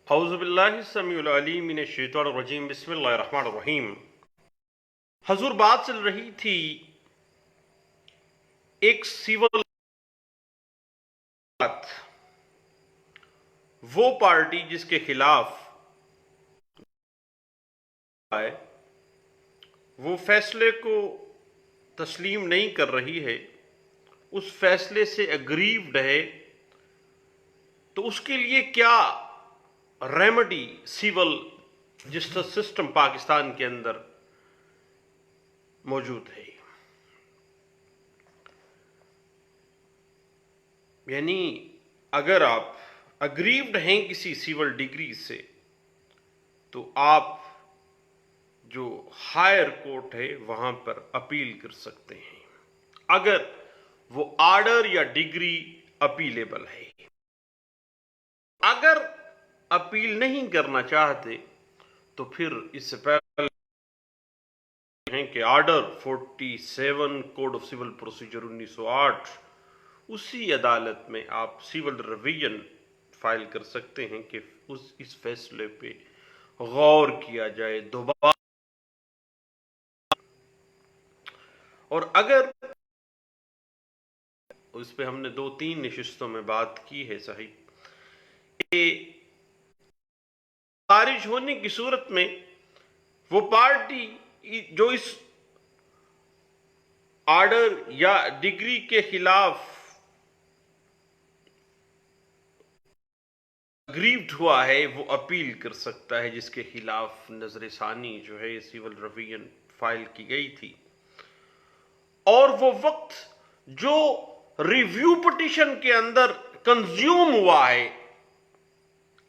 औज़ुबिल्लाहिस्समीउल-अलीम मिनश्शैतानिर्रजीम बिस्मिल्लाहिर्रहमानिर्रहीम। हजूर बात चल रही थी एक सिविल वो पार्टी जिसके खिलाफ आए वो फैसले को तस्लीम नहीं कर रही है, उस फैसले से अग्रीव्ड है, तो उसके लिए क्या remedy civil justice system Pakistan के अंदर मौजूद है। यानी अगर आप अग्रीव्ड हैं किसी सिविल डिग्री से, तो आप जो हायर कोर्ट है वहां पर अपील कर सकते हैं, अगर वो आर्डर या डिग्री अपीलेबल है। अगर अपील नहीं करना चाहते तो फिर इससे पहले हैं कि order 47 code of civil procedure 1908, उसी अदालत में आप सिविल रिवीजन फाइल कर सकते हैं कि इस फैसले पे गौर किया जाए दोबारा। और अगर उस पे हमने 2-3 नशिस्तों में बात की है साहिब, खारिज होने की सूरत में वो पार्टी जो इस आर्डर या डिग्री के खिलाफ अग्रीव्ड हुआ है वो अपील कर सकता है, जिसके खिलाफ नजरसानी जो है सिविल रिवीजन फाइल की गई थी। और वो वक्त जो रिव्यू पिटीशन के अंदर कंज्यूम हुआ है,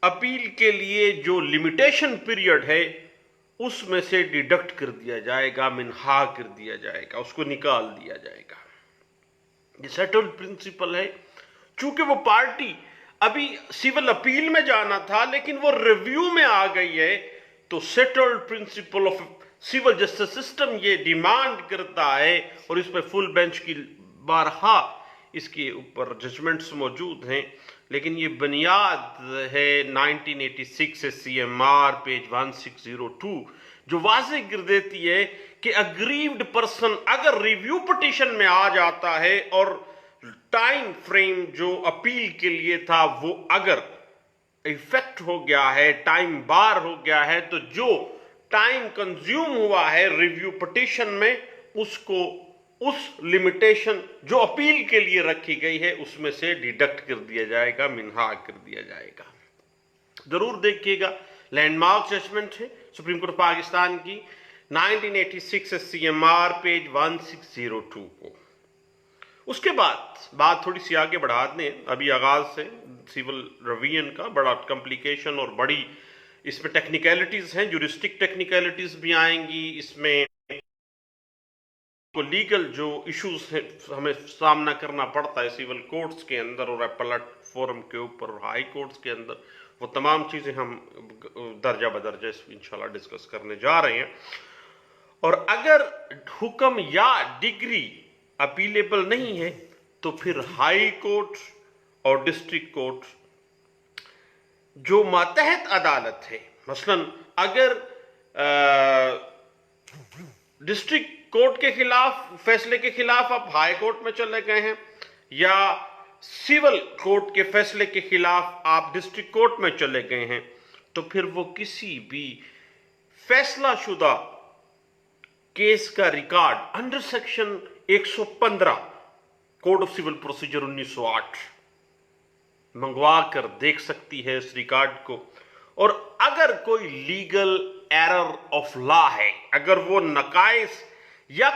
अपील के लिए जो लिमिटेशन पीरियड है उसमें से डिडक्ट कर दिया जाएगा, मिनहा कर दिया जाएगा, उसको निकाल दिया जाएगा। ये सेटल्ड प्रिंसिपल है। चूंकि वो पार्टी अभी सिविल अपील में जाना था लेकिन वो रिव्यू में आ गई है, तो settled principle of civil justice system ये डिमांड करता है, और इस पर फुल बेंच की बारहा इसके ऊपर जजमेंट्स मौजूद हैं, लेकिन ये बुनियाद है 1986 CMR पेज 1602, जो वाज़ेह कर देती है कि अग्रीव्ड पर्सन अगर रिव्यू पिटीशन में आ जाता है और टाइम फ्रेम जो अपील के लिए था वो अगर इफेक्ट हो गया है, टाइम बार हो गया है, तो जो टाइम कंज्यूम हुआ है रिव्यू पिटीशन में उसको उस लिमिटेशन जो अपील के लिए रखी गई है उसमें से डिडक्ट कर दिया जाएगा, मिनहा कर दिया जाएगा। जरूर देखिएगा, लैंडमार्क जजमेंट है सुप्रीम कोर्ट पाकिस्तान की 1986 CMR पेज 1602 को। उसके बाद बात थोड़ी सी आगे बढ़ा दें, अभी आगाज से सिविल रिवीजन का बड़ा कॉम्प्लिकेशन और बड़ी इसमें टेक्निकलिटीज हैं, ज्यूरिस्टिक टेक्निकलिटीज भी आएंगी, इसमें लीगल जो इश्यूज है हमें सामना करना पड़ता है सिविल कोर्ट्स के अंदर और अपीलेट फोरम के ऊपर और हाई कोर्ट्स के अंदर, वो तमाम चीजें हम दर्जा बदर्जा इंशाल्लाह डिस्कस करने जा रहे हैं। और अगर हुक्म या डिग्री अपीलेबल नहीं है तो फिर हाई कोर्ट और डिस्ट्रिक्ट कोर्ट जो मातहत अदालत है, मसलन अगर डिस्ट्रिक्ट कोर्ट के खिलाफ फैसले के खिलाफ आप हाई कोर्ट में चले गए हैं, या सिविल कोर्ट के फैसले के खिलाफ आप डिस्ट्रिक्ट कोर्ट में चले गए हैं, तो फिर वो किसी भी फैसला शुदा केस का record under section 115 code of civil procedure 1908 मंगवा कर देख सकती है इस रिकॉर्ड को। और अगर कोई लीगल एरर ऑफ लॉ है, अगर वो नकाइस या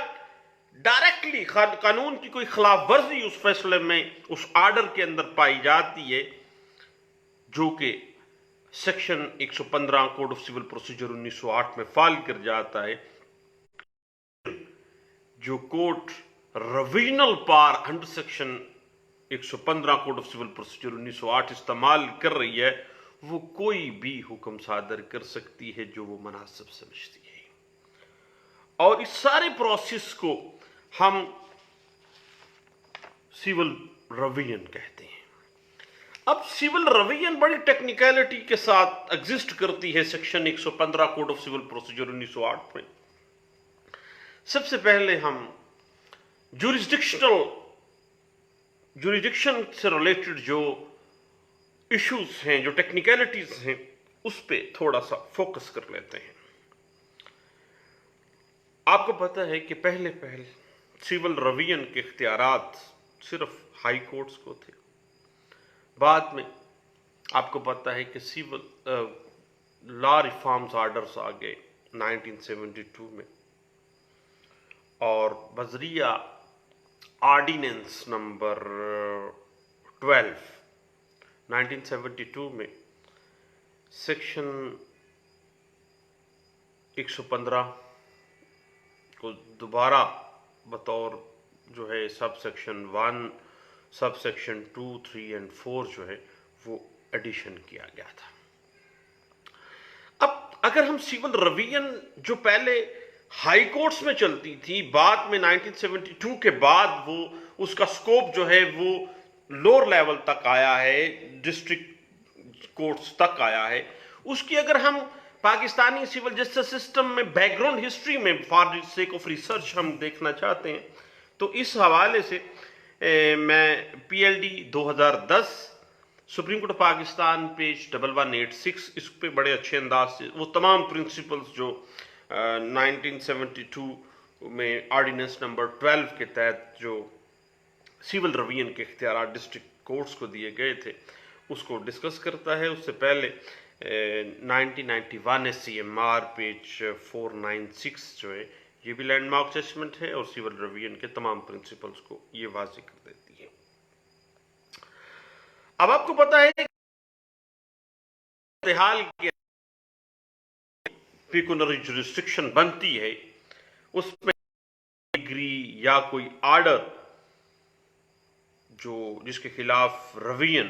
डायरेक्टली कानून की कोई खिलाफ वर्जी उस फैसले में उस आर्डर के अंदर पाई जाती है, जो कि section 115 code of civil procedure 1908 में फाइल कर जाता है, जो court revisional power under section 115 code of civil procedure 1908 इस्तेमाल कर रही है, वो कोई भी हुक्म सादर कर सकती है जो वो मुनासिब समझती है। और इस सारे प्रोसेस को हम सिविल रिवीजन कहते हैं। अब सिविल रवियन बड़ी टेक्निकलिटी के साथ एग्जिस्ट करती है section 115 code of civil procedure 1908 में। सबसे पहले हम जुरिस्डिक्शन से रिलेटेड जो इश्यूज हैं, जो टेक्निकलिटीज हैं, उस पे थोड़ा सा फोकस कर लेते हैं। आपको पता है कि पहले सिविल रवियन के इख्तियारात सिर्फ हाई कोर्ट्स को थे। बाद में आपको पता है कि सिविल लॉ रिफॉर्म्स ऑर्डर्स आ गए 1972 में, और बजरिया ऑर्डिनेंस नंबर 12 1972 में सेक्शन 115 को दोबारा बतौर जो है सब सेक्शन 1, सब सेक्शन 2, 3 एंड 4 जो है वो एडिशन किया गया था। अब अगर हम सिविल रवियन जो पहले हाई कोर्ट्स में चलती थी, बाद में 1972 के बाद वो उसका स्कोप जो है वो लोअर लेवल तक आया है, डिस्ट्रिक्ट कोर्ट्स तक आया है, उसकी अगर हम पाकिस्तानी सिविल जस्टिस सिस्टम में बैकग्राउंड हिस्ट्री में for the sake of research हम देखना चाहते हैं, तो इस हवाले से मैं PLD 2010 supreme court of Pakistan page 1186 इस पे बड़े अच्छे अंदाज से वो तमाम प्रिंसिपल्स जो 1972 में ऑर्डिनेंस नंबर 12 के तहत जो सिविल रवियन के इख्तियार डिस्ट्रिक्ट कोर्ट्स को दिए गए थे उसको डिस्कस करता है। उससे पहले 1991 SCMR पेज 496 जो है ये भी लैंडमार्क जजमेंट है और सिविल रवियन के तमाम प्रिंसिपल्स को ये वाज़ेह कर देती है। अब आपको पता है हाल की पिकुनरी जुरिस्डिक्शन बनती है, उसमें डिग्री या कोई आर्डर जो जिसके खिलाफ रवियन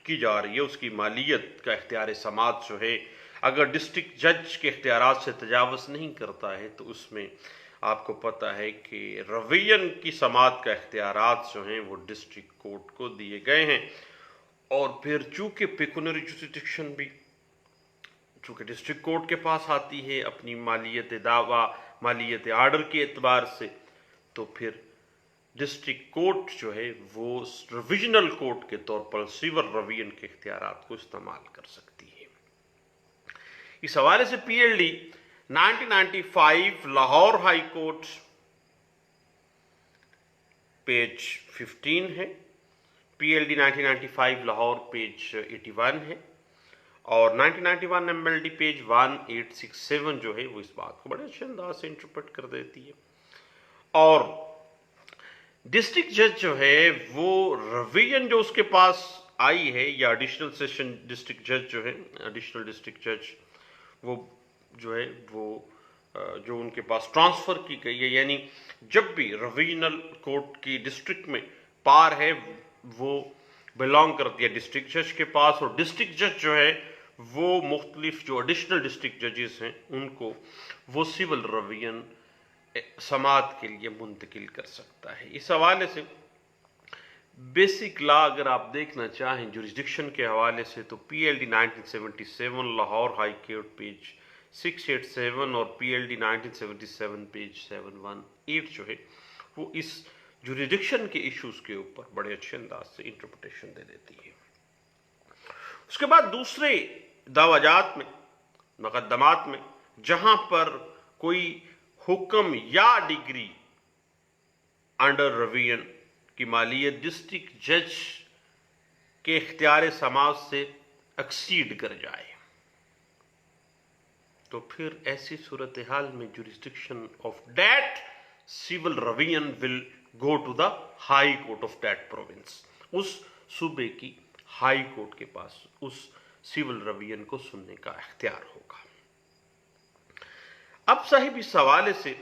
की जा रही है उसकी मालियत का इख्तियार समात जो है अगर डिस्ट्रिक्ट जज के इख्तियारात से तजावुज़ नहीं करता है तो उसमें आपको पता है कि रवियन की समात का इख्तियारात जो हैं वो डिस्ट्रिक्ट कोर्ट को दिए गए हैं। और फिर चूंकि पिकुनरी जुरिस्डिक्शन भी चूंकि डिस्ट्रिक्ट कोर्ट के पास आती है अपनी मालियत दावा, मालियत आर्डर के एतबार से, तो फिर डिस्ट्रिक्ट कोर्ट जो है वो रिविजनल कोर्ट के तौर पर सिविल रवियन के इख्तियारात को इस्तेमाल कर सकती है। इस हवाले से PLD 1995 Lahore high court page 15 है, PLD 1995 लाहौर पेज 81 है, और 1991 MLD पेज 1867 जो है वो इस बात को बड़े अच्छे अंदाज से इंटरप्रेट कर देती है। और डिस्ट्रिक्ट जज जो है वो रवियन जो उसके पास आई है या एडिशनल सेशन डिस्ट्रिक्ट जज जो है, एडिशनल डिस्ट्रिक्ट जज वो जो है वो जो उनके पास ट्रांसफर की गई है, यानी जब भी रिविजनल कोर्ट की डिस्ट्रिक्ट में पार है वो बिलोंग करती है डिस्ट्रिक्ट जज के पास, और डिस्ट्रिक्ट जज जो है वो मुख्तलिफ जो एडिशनल डिस्ट्रिक्ट जजेस हैं उनको वो सिविल रवियन समात के लिए मुंतकिल कर सकता है। इस हवाले से बेसिक लॉ अगर आप देखना चाहें जुरिस्डिक्शन के हवाले से तो PLD 1977 Lahore high court page 687 और PLD 1977 पेज 718 जो है वो इस जुरिस्डिक्शन के इश्यूज के ऊपर बड़े अच्छे अंदाज से इंटरप्रिटेशन दे देती है। उसके बाद दूसरे दावाजात में, मुकदमात में, जहां पर कोई हुक्म या डिग्री अंडर रवियन की मालियत डिस्ट्रिक्ट जज के इख्तियार समाज से एक्सीड कर जाए तो फिर ऐसी सूरत हाल में jurisdiction of that civil revision will go to the high court of that province. उस सूबे की हाई कोर्ट के पास उस सिविल रवियन को सुनने का इख्तियार होगा। अब साहिब इस हवाले से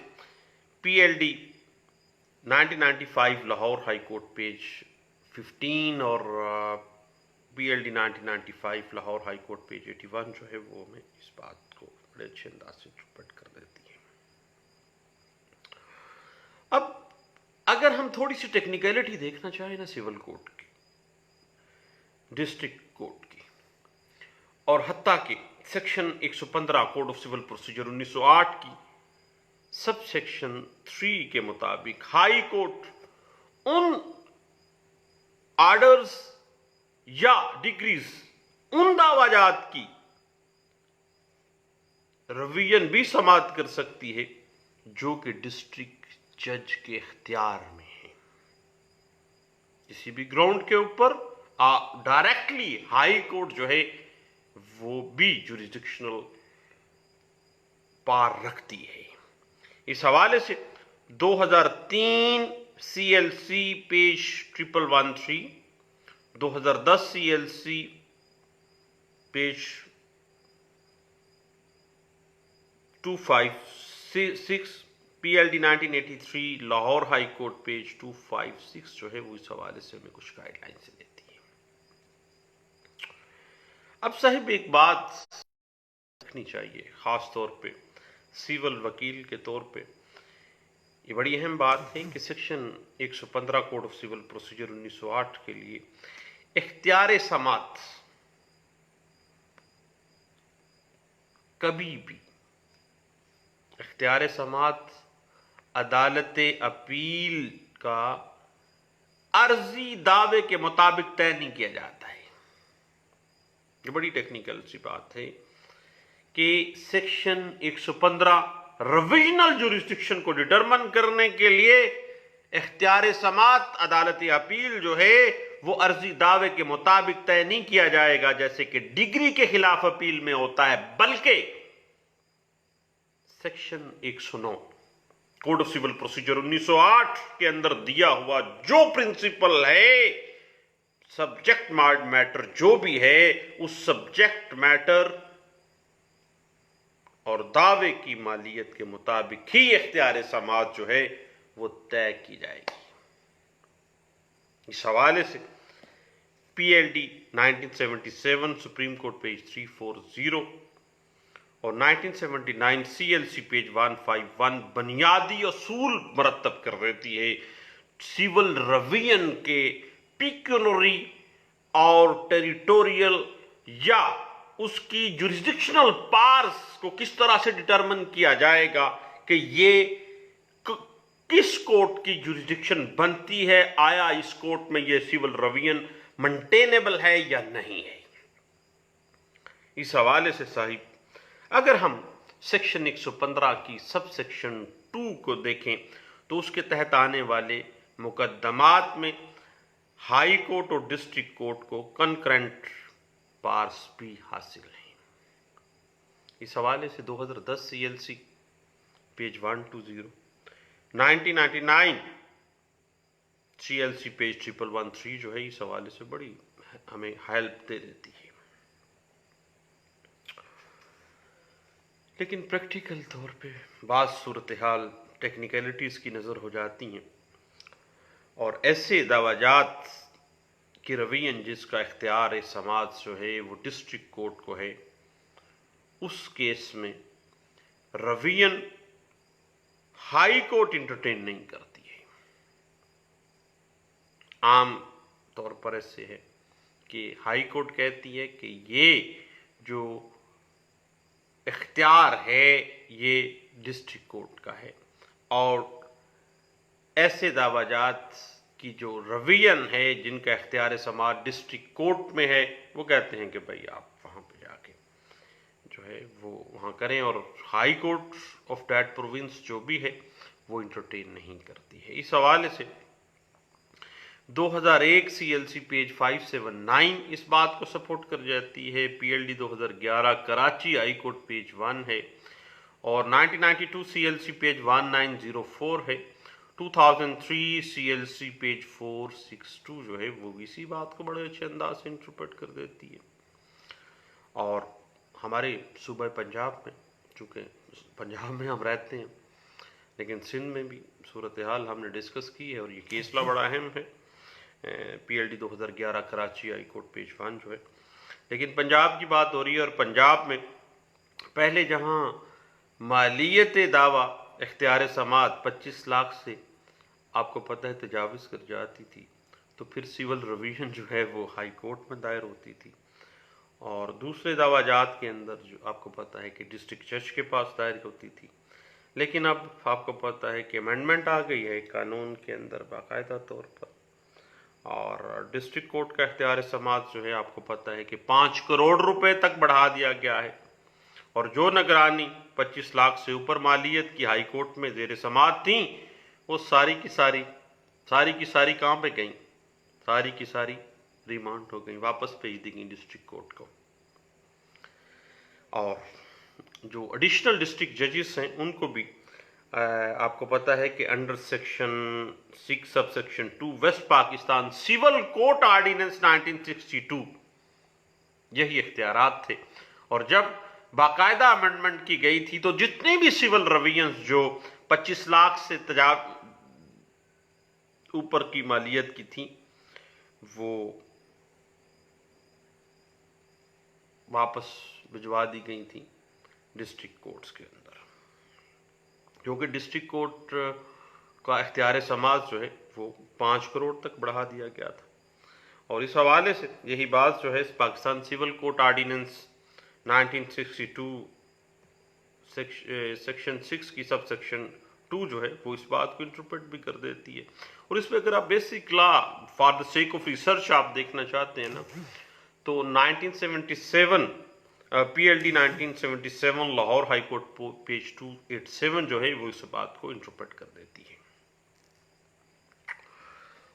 PLD 1995 Lahore high court page 15 और PLD 1995 Lahore high court page 81 जो है वो हमें इस बात को बड़े अच्छे अंदाज से चुपट कर देती है। अब अगर हम थोड़ी सी टेक्निकलिटी देखना चाहें ना सिविल कोर्ट की, डिस्ट्रिक्ट कोड की, और हत्ता के section 115 code of civil procedure 1908 की सब सेक्शन 3 के मुताबिक हाई कोर्ट उन ऑर्डर्स या डिग्रीज, उन दावाजात की रिवीजन भी समाप्त कर सकती है जो कि डिस्ट्रिक्ट जज के इख्तियार में है। किसी भी ग्राउंड के ऊपर डायरेक्टली हाई कोर्ट जो है वो भी जुरिस्डिक्शनल पावर रखती है। इस हवाले से 2003 CLC page 1113, 2010 CLC page 256, PLD 1983 Lahore high court page 256 जो है वो इस हवाले से हमें कुछ गाइडलाइंस देती है। अब साहिब एक बात रखनी चाहिए, खास तौर पे सिविल वकील के तौर पे ये बड़ी अहम बात है कि section 115 code of civil procedure 1908 के लिए इख्तियार समात कभी भी, इख्तियार समात अदालत अपील का अर्जी दावे के मुताबिक तय नहीं किया जाता है। ये बड़ी टेक्निकल सी बात है कि सेक्शन 115 रिविजनल जुरिस्डिक्शन को डिटरमिन करने के लिए इख्तियार समात अदालत अपील जो है वो अर्जी दावे के मुताबिक तय नहीं किया जाएगा जैसे कि डिग्री के खिलाफ अपील में होता है, बल्कि section 109 code of civil procedure 1908 के अंदर दिया हुआ जो प्रिंसिपल है, सब्जेक्ट मैटर जो भी है, उस सब्जेक्ट मैटर और दावे की मालियत के मुताबिक ही इख्तियार समात जो है वो तय की जाएगी। इस हवाले से PLD 1977 सुप्रीम कोर्ट पेज 340 और 1979 CLC पेज 151 बुनियादी असूल मरतब कर देती है सिविल रिवीजन के पिक्यूनरी और टेरिटोरियल या उसकी जुरिस्डिक्शनल पावर्स को किस तरह से डिटरमिन किया जाएगा कि ये किस कोर्ट की जुरिस्डिक्शन बनती है, आया इस कोर्ट में ये सिविल रिवीजन मेंटेनेबल है या नहीं है। इस हवाले से साहिब अगर हम सेक्शन 115 की सब सेक्शन 2 को देखें तो उसके तहत आने वाले मुकदमात में हाई कोर्ट और डिस्ट्रिक्ट कोर्ट को कंकरेंट पावर्स भी हासिल हैं। इस हवाले से 2010 CLC पेज 120, 1999 CLC पेज 1113 जो है इस हवाले से बड़ी हमें हेल्प दे देती है। लेकिन प्रैक्टिकल तौर पे बाज़ सूरत हाल टेक्निकलिटीज़ की नज़र हो जाती हैं और ऐसे दवाजात की रवीन जिसका इख्तियार समात जो है वो डिस्ट्रिक्ट कोर्ट को है, उस केस में रवीन हाई कोर्ट इंटरटेन नहीं करती है। आम तौर पर ऐसे है कि हाई कोर्ट कहती है कि ये जो इख्तियार है ये डिस्ट्रिक्ट कोर्ट का है, और ऐसे दावाजात की जो रवीन है जिनका इख्तियार समात डिस्ट्रिक्ट कोर्ट में है वो कहते हैं कि भाई आप वहाँ पे जाके जो है वो वहाँ करें, और high court of that province जो भी है वो इंटरटेन नहीं करती है। इस हवाले से 2001 CLC पेज 579 इस बात को सपोर्ट कर जाती है। PLD 2011 Karachi high court page 1 है, और 1992 CLC पेज 1904 है। 2003 CLC पेज 462 जो है वो इसी बात को बड़े अच्छे अंदाज से इंटरप्रेट कर देती है। और हमारे सूबा पंजाब में, चूँकि पंजाब में हम रहते हैं लेकिन सिंध में भी सूरत हाल हमने डिस्कस की है और ये केसला बड़ा अहम है। PLD 2011 Karachi high court page 1 जो है। लेकिन पंजाब की बात हो रही है, और पंजाब में पहले जहाँ मालियत दावा इख्तियार समात 25 लाख से आपको पता है तजाविज़ कर जाती थी, तो फिर सिविल रिवीजन जो है वो हाई कोर्ट में दायर होती थी। और दूसरे दवाजात के अंदर जो आपको पता है कि डिस्ट्रिक्ट जज के पास दायर होती थी, लेकिन अब आपको पता है कि अमेंडमेंट आ गई है कानून के अंदर बाकायदा तौर पर, और डिस्ट्रिक्ट कोर्ट का इख्तियार समात जो है आपको पता है कि 5 करोड़ रुपए तक बढ़ा दिया गया है। और जो निगरानी 25 लाख से ऊपर मालियत की हाई कोर्ट में जेर समात थी, वो सारी की सारी कहाँ पे गई? सारी की सारी रिमांड हो गई, वापस भेज दी गई डिस्ट्रिक्ट कोर्ट को। और जो एडिशनल डिस्ट्रिक्ट जजेस हैं उनको भी आपको पता है कि under section 6 sub section 2 West Pakistan civil court ordinance 1962 यही इख्तियारात थे। और जब बाकायदा अमेंडमेंट की गई थी तो जितने भी सिविल रवियंस जो 25 लाख से ऊपर की मालियत की थी, वो वापस भिजवा दी गई थी डिस्ट्रिक्ट कोर्ट्स के अंदर, क्योंकि डिस्ट्रिक्ट कोर्ट का इख्तियार समाज जो है वो 5 करोड़ तक बढ़ा दिया गया था। और इस हवाले से यही बात जो है इस Pakistan civil court ordinance 1962 section 6 की सब सेक्शन 2 जो है वो इस बात को इंटरप्रेट भी कर देती है। और इसमें अगर आप basic law for the sake of research आप देखना चाहते हैं ना, तो 1977 PLD 1977 Lahore high court page 287 जो है वो इस बात को इंटरप्रेट कर देती है।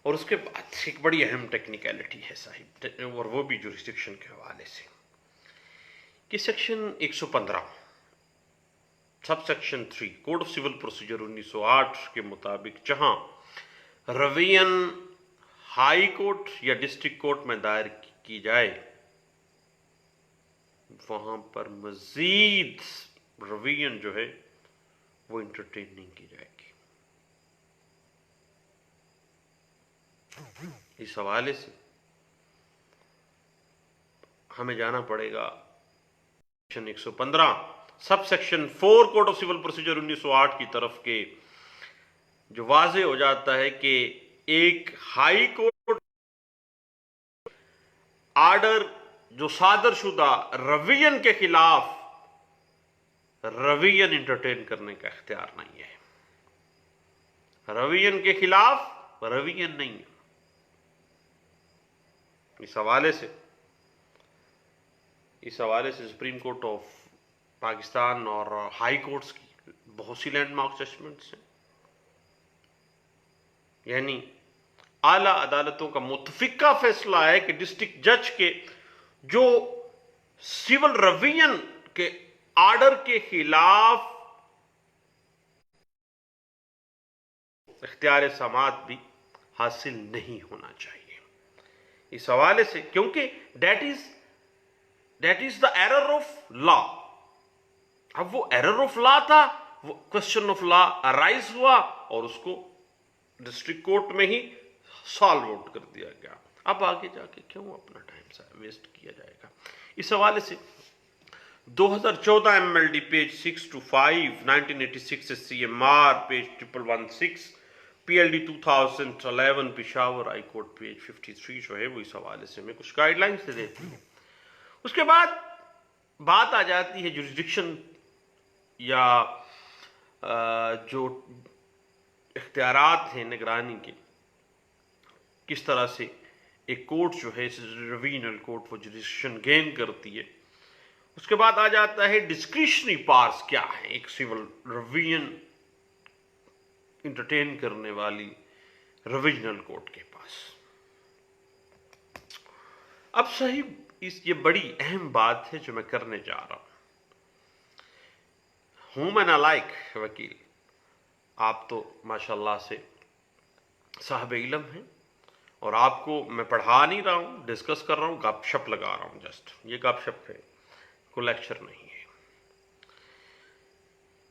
और उसके बाद एक बड़ी अहम टेक्निकलिटी है साहिब, और वो भी जुरिस्डिक्शन के हवाले से, कि section 115 sub section 3 code of civil procedure 1908 के मुताबिक जहां रवियन हाई कोर्ट या डिस्ट्रिक्ट कोर्ट में दायर की जाए, वहां पर मजीद रवियन जो है वो इंटरटेन नहीं की जाएगी। इस हवाले से हमें जाना पड़ेगा section 115 sub section 4 code of civil procedure 1908 की तरफ के, जो वाजे हो जाता है कि एक हाई कोर्ट आर्डर जो सादर शुदा रवियन के खिलाफ रवियन इंटरटेन करने का इख्तियार नहीं है। रवियन के खिलाफ रवियन नहीं है। इस हवाले से सुप्रीम कोर्ट ऑफ पाकिस्तान और हाई कोर्ट्स की बहुत सी लैंडमार्क जजमेंट्स हैं, यानी आला अदालतों का मुतफिका फैसला है कि डिस्ट्रिक्ट जज के जो सिविल रवियन के आर्डर के खिलाफ इख्तियार समात भी हासिल नहीं होना चाहिए। इस हवाले से क्योंकि that is the error of law. अब वो एरर ऑफ लॉ था, वो क्वेश्चन ऑफ लॉ अराइज हुआ और उसको डिस्ट्रिक्ट कोर्ट में ही सॉल्व आउट कर दिया गया। अब आगे जाके क्यों अपना टाइम वेस्ट किया जाएगा। इस हवाले से 2014 MLD page 625, 1986 CMR page 1116, PLD 2011 Peshawar high court page 53 जो है वो इस हवाले से हमें कुछ गाइडलाइंस दे देती है। उसके बाद बात आ जाती है जुरिस्डिक्शन या जो इख्तियारात हैं निगरानी के, किस तरह से एक कोर्ट जो है रिवीजनल कोर्ट वो जुरिस्डिक्शन गेन करती है। उसके बाद आ जाता है डिस्क्रिशनरी पावर्स क्या है एक सिविल रिवीजन इंटरटेन करने वाली रिवीजनल कोर्ट के पास। अब सही ये बड़ी अहम बात है जो मैं करने जा रहा हूं मैं नालायक वकील, आप तो माशाल्लाह से साहब इल्म हैं और आपको मैं पढ़ा नहीं रहा हूं, डिस्कस कर रहा हूं, गपशप लगा रहा हूं। जस्ट ये गपशप है, कोई लेक्चर नहीं है।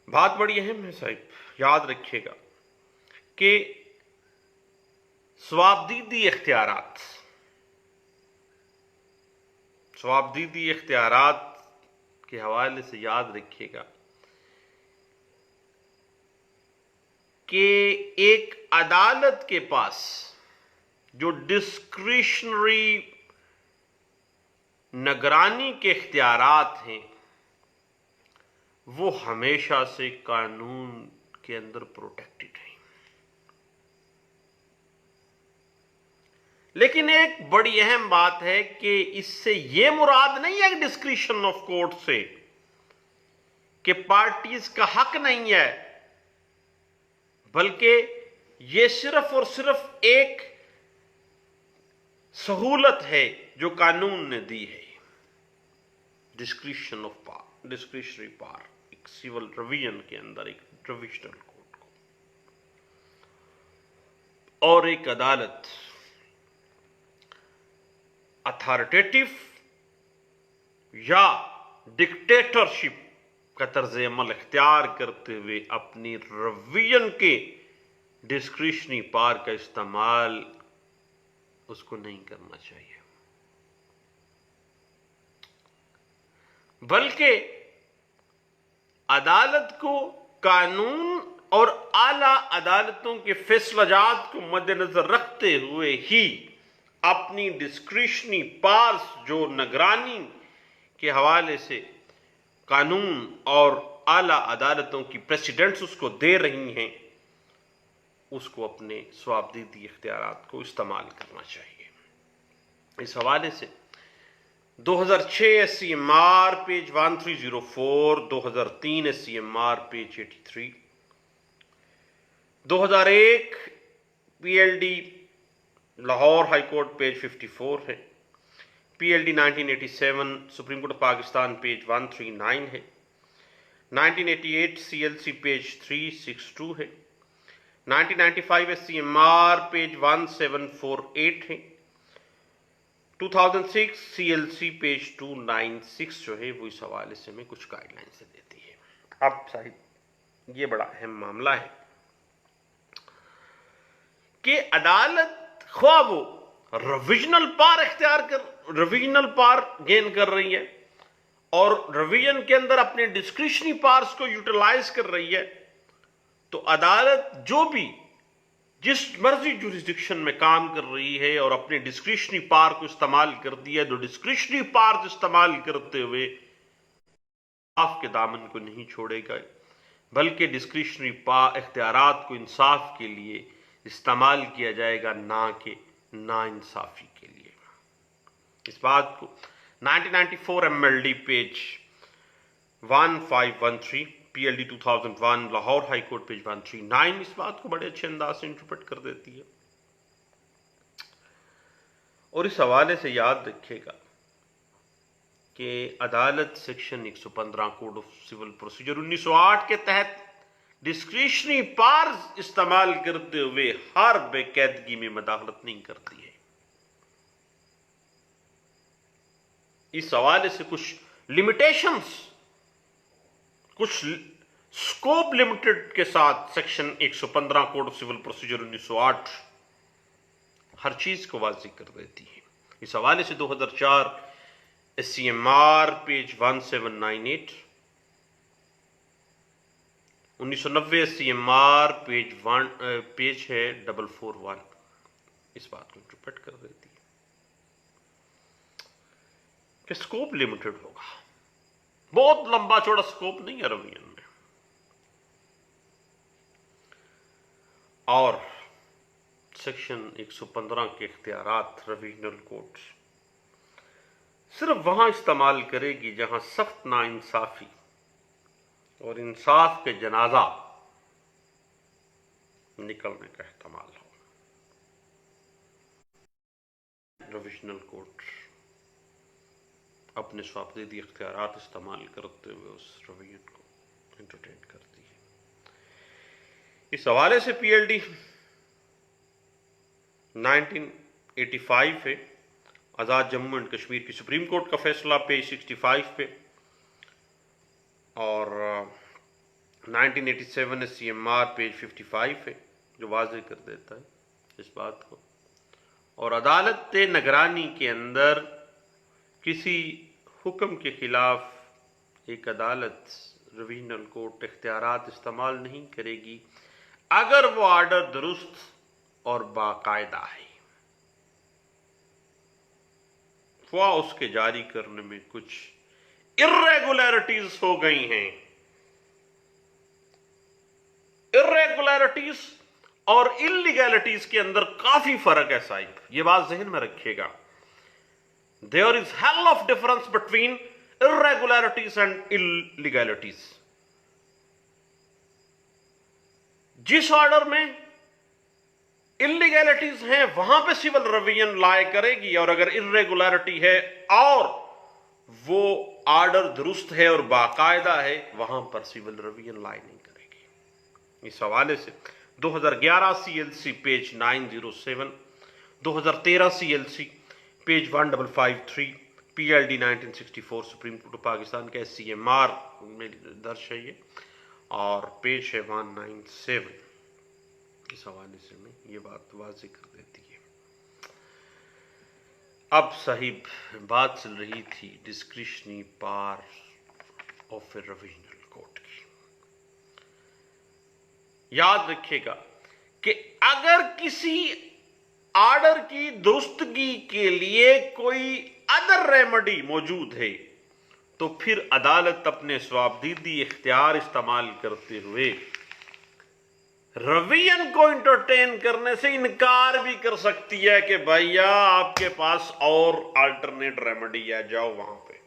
बात बड़ी अहम है साहिब, याद रखिएगा कि स्वाबदीदी इख्तियारात के हवाले से याद रखिएगा कि एक अदालत के पास जो डिस्क्रिशनरी निगरानी के इख्तियारात हैं वो हमेशा से कानून के अंदर प्रोटेक्टेड हैं। लेकिन एक बड़ी अहम बात है कि इससे यह मुराद नहीं है डिस्क्रिशन ऑफ कोर्ट से कि पार्टीज का हक नहीं है, बल्कि यह सिर्फ और सिर्फ एक सहूलत है जो कानून ने दी है। Discretion of power, discretionary power, एक सिविल रिवीजन के अंदर एक प्रोविजनल कोर्ट को और एक अदालत अथॉरिटेटिव या डिक्टेटरशिप का तर्ज अमल इख्तियार करते हुए अपनी रिवीजन के डिस्क्रिशनरी पावर का इस्तेमाल उसको नहीं करना चाहिए, बल्कि अदालत को कानून और आला अदालतों के फैसलाजात को मद्देनजर रखते हुए ही अपनी डिस्क्रिशनरी पावर्स जो निगरानी के हवाले से कानून और आला अदालतों की प्रेसिडेंट्स उसको दे रही हैं, उसको अपने स्वाबदीदी इख्तियारात को इस्तेमाल करना चाहिए। इस हवाले से 2006 SCMR page 1304, 2003 SCMR page 83, 2001 PLD Lahore high court page 54 है, PLD 1987 supreme court of Pakistan page 139 है, 1988 CLC पेज 362 है, 1995 SCMR पेज 1748 है, 2006 CLC पेज 296 जो है वो इस हवाले से हमें कुछ गाइडलाइंस देती है। अब साहिब ये बड़ा अहम मामला है कि अदालत ख्वाह वो रिविजनल पावर गेन कर रही है और रिवीजन के अंदर अपने डिस्क्रिशनरी पावर्स को यूटिलाइज कर रही है, तो अदालत जो भी जिस मर्जी जुरिस्डिक्शन में काम कर रही है और अपने डिस्क्रिशनरी पावर को इस्तेमाल कर दिया, तो डिस्क्रिशनरी पावर इस्तेमाल करते हुए इंसाफ के दामन को नहीं छोड़ेगा, बल्कि डिस्क्रिशनरी पावर इख्तियारात को इंसाफ के लिए इस्तेमाल किया जाएगा, ना कि नाइंसाफी के लिए। इस बात को 1994 MLD page 1513, PLD 2001 Lahore high court page 139 इस बात को बड़े अच्छे अंदाज से इंटरप्रेट कर देती है। और इस हवाले से याद रखिएगा कि अदालत section 115 code of civil procedure 1908 के तहत डिस्क्रिशनरी पावर्स इस्तेमाल करते हुए हर बेकायदगी में मदाखलत नहीं करती है। इस हवाले से कुछ लिमिटेशंस, कुछ स्कोप लिमिटेड के साथ section 115 code of civil procedure 1908 हर चीज को वाज़ेह कर देती है। इस हवाले से 2004 SCMR पेज 1798, 1990 SCMR पेज है 441 इस बात को इंटरप्रेट कर देती है कि स्कोप लिमिटेड होगा, बहुत लंबा चौड़ा स्कोप नहीं है रिवीजन में। और सेक्शन 115 के इख्तियारात रिवीजनल कोर्ट सिर्फ वहां इस्तेमाल करेगी जहां सख्त नाइंसाफी और इंसाफ के जनाजा निकलने का एहतमाल हो। रिवीजनल कोर्ट अपने स्वाबदीदी इख्तियारात इस्तेमाल करते हुए उस रिवीजन को एंटरटेन करती है। इस हवाले से PLD 1985 है, आज़ाद जम्मू एंड कश्मीर की सुप्रीम कोर्ट का फैसला पेज 65 पे, और 1987 SCMR पेज 55 है जो वाज़ेह कर देता है इस बात को। और अदालत निगरानी के अंदर किसी हुक्म के खिलाफ एक अदालत रिवीजनल कोर्ट इख्तियारात इस्तेमाल नहीं करेगी अगर वो आर्डर दुरुस्त और बाकायदा है। फतवा उसके जारी करने में कुछ इर्रेगुलरिटीज हो गई हैं। इर्रेगुलरिटीज और इलीगैलिटीज के अंदर काफी फर्क है साहिब, ये बात जहन में रखिएगा। There is hell of difference between irregularities and illegalities. जिस ऑर्डर में इलीगैलिटीज हैं वहां पे सिविल रिवीजन लाए करेगी, और अगर इर्रेगुलरिटी है और वो ऑर्डर दुरुस्त है और बाकायदा है, वहां पर सिविल रिवीजन लाए नहीं करेगी। इस हवाले से 2011 CLC page 907, 2013 CLC page 1553, PLD 1964 supreme court of Pakistan के SCMR में दर्ज है ये, और पेज है 197। इस हवाले से मैं ये बात वाज़ेह कर देती है। अब साहिब बात चल रही थी discretionary power of a revisional court की। याद रखिएगा कि अगर किसी ऑर्डर की दुरुस्तगी के लिए कोई अदर रेमेडी मौजूद है तो फिर अदालत अपने स्वाबदीदी इख्तियार इस्तेमाल करते हुए रिवीजन को इंटरटेन करने से इनकार भी कर सकती है कि भैया आपके पास और अल्टरनेट रेमेडी है, जाओ वहां पे।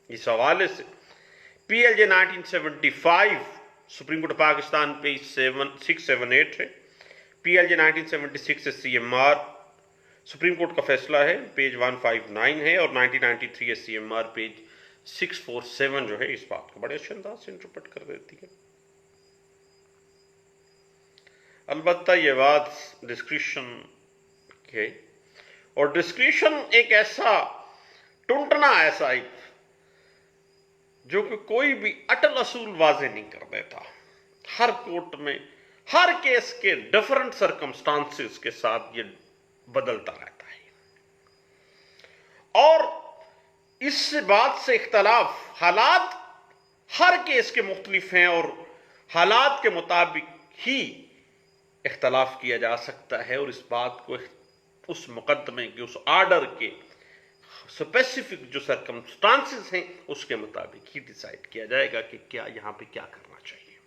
इस हवाले से PLJ 1975 supreme court of Pakistan page 678 है, PLJ 1976 SCMR सुप्रीम कोर्ट का फैसला है पेज 159 है, और 1993 SCMR पेज 647 जो है इस बात को बड़े अच्छे अंदाज से इंटरप्रेट कर देती है। अलबत्ता ये बात डिस्क्रिशन है, और डिस्क्रिशन एक ऐसा टुंटना ऐसा एक जो कि कोई भी अटल असूल वाजे नहीं कर देता। हर कोर्ट में हर केस के डिफरेंट सर्कमस्टांसेस के साथ ये बदलता रहता है, और इस बात से इख्तलाफ, हालात हर केस के मुख्तलिफ हैं और हालात के मुताबिक ही इख्तलाफ किया जा सकता है, और इस बात को उस मुकदमे के उस ऑर्डर के स्पेसिफिक जो सर्कमस्टांसेस हैं उसके मुताबिक ही डिसाइड किया जाएगा कि क्या यहां पे क्या करना चाहिए।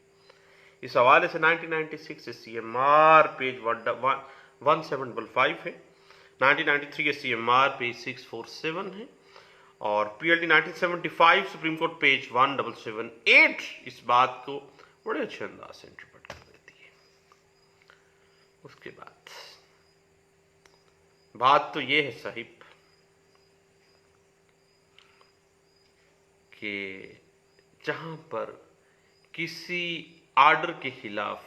इस हवाले से 1996 SCMR पेज 1755 है, 1993 SCMR पेज 647 है, और PLD 1975 सुप्रीम कोर्ट पेज 1778 इस बात को बड़े अच्छे अंदाज से इंटरप्रेट कर देती है। उसके बाद बात तो यह है साहिब कि जहां पर किसी ऑर्डर के खिलाफ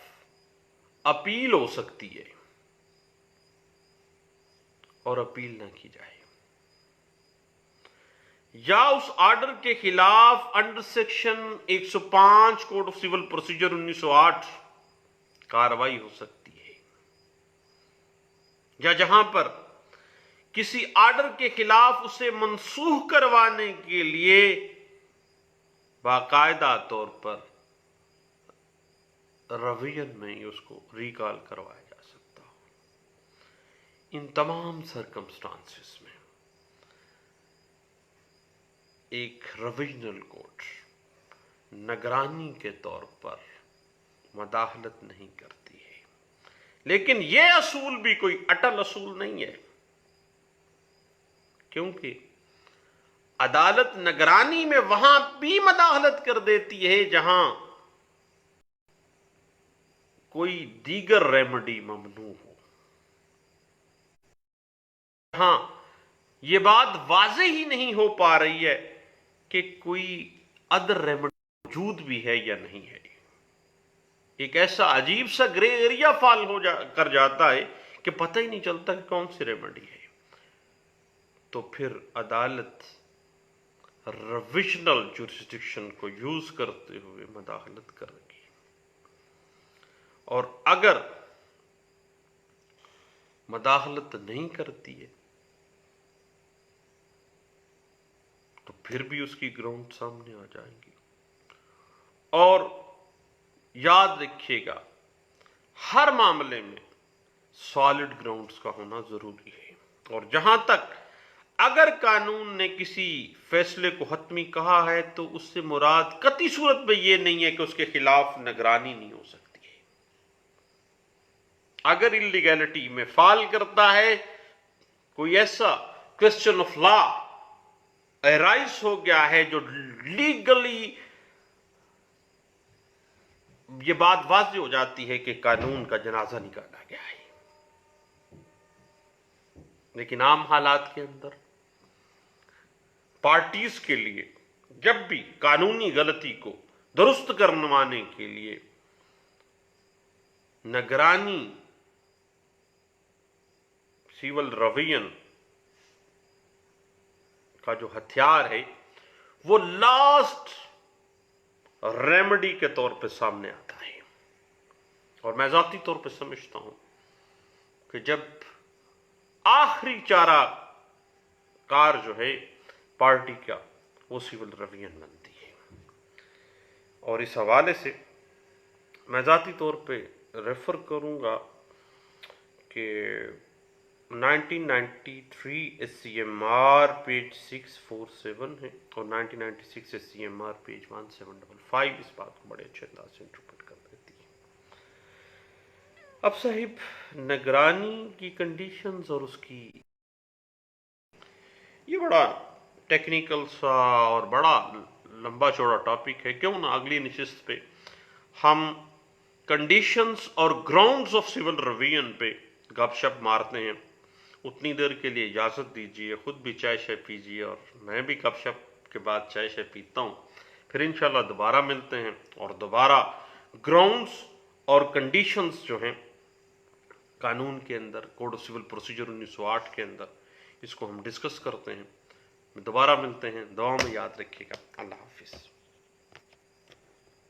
अपील हो सकती है और अपील ना की जाए, या उस ऑर्डर के खिलाफ under section 105 code of civil procedure 1908 कार्रवाई हो सकती है, या जहां पर किसी ऑर्डर के खिलाफ उसे मनसूख करवाने के लिए बाकायदा तौर पर रिवीजन में ही उसको रिकॉल करवाया जा सकता हो। इन तमाम सर्कमस्टांसेस में एक रिवीजनल कोर्ट निगरानी के तौर पर मदाखलत नहीं करती है, लेकिन यह असूल भी कोई अटल असूल नहीं है, क्योंकि अदालत निगरानी में वहां भी मदाखलत कर देती है जहां कोई दीगर रेमेडी ममनू हो। हां, यह बात वाजे ही नहीं हो पा रही है कि कोई अदर रेमेडी मौजूद भी है या नहीं है। एक ऐसा अजीब सा ग्रे एरिया फॉल कर जाता है कि पता ही नहीं चलता कि कौन सी रेमेडी है। तो फिर अदालत रिविजनल जुरिस्डिक्शन को यूज करते हुए मदाखलत करेगी, और अगर मदाखलत नहीं करती है तो फिर भी उसकी ग्राउंड सामने आ जाएंगी। और याद रखिएगा, हर मामले में सॉलिड ग्राउंड्स का होना जरूरी है, और जहां तक अगर कानून ने किसी फैसले को हतमी कहा है तो उससे मुराद कतई सूरत में यह नहीं है कि उसके खिलाफ निगरानी नहीं हो सकती है। अगर इलीगैलिटी में फाल करता है, कोई ऐसा क्वेश्चन ऑफ लॉ अराइज हो गया है जो लीगली ये बात वाज़ेह हो जाती है कि कानून का जनाजा निकाला गया है। लेकिन आम हालात के अंदर पार्टीज के लिए जब भी कानूनी गलती को दुरुस्त करवाने के लिए निगरानी, सिविल रवियन का जो हथियार है वो लास्ट रेमेडी के तौर पे सामने आता है। और मैं जाती तौर पे समझता हूं कि जब आखिरी चारा कार जो है पार्टी का, वो सिविल रवियन बनती है। और इस हवाले से मैं जाती तौर पे रेफर करूंगा कि 1993 SCMR पेज 647 है और 1996 SCMR पेज 1755 इस बात को बड़े अच्छे अंदाज से इंटरप्रेट कर देती है। अब साहिब, निगरानी की कंडीशंस और उसकी, ये बड़ा टेक्निकल सा और बड़ा लंबा चौड़ा टॉपिक है। क्यों ना अगली नशिस्त पे हम कंडीशंस और ग्राउंड्स ऑफ सिविल रिवीजन पे गपशप मारते हैं। उतनी देर के लिए इजाज़त दीजिए, खुद भी चाय शाय पीजिए और मैं भी गपशप के बाद चाय शाय पीता हूँ। फिर इंशाल्लाह दोबारा मिलते हैं और दोबारा ग्राउंड्स और कंडीशंस जो हैं कानून के अंदर, कोड ऑफ सिविल प्रोसीजर 1908 के अंदर, इसको हम डिस्कस करते हैं। दोबारा मिलते हैं। दुआ में याद रखिएगा। अल्लाह हाफिज़।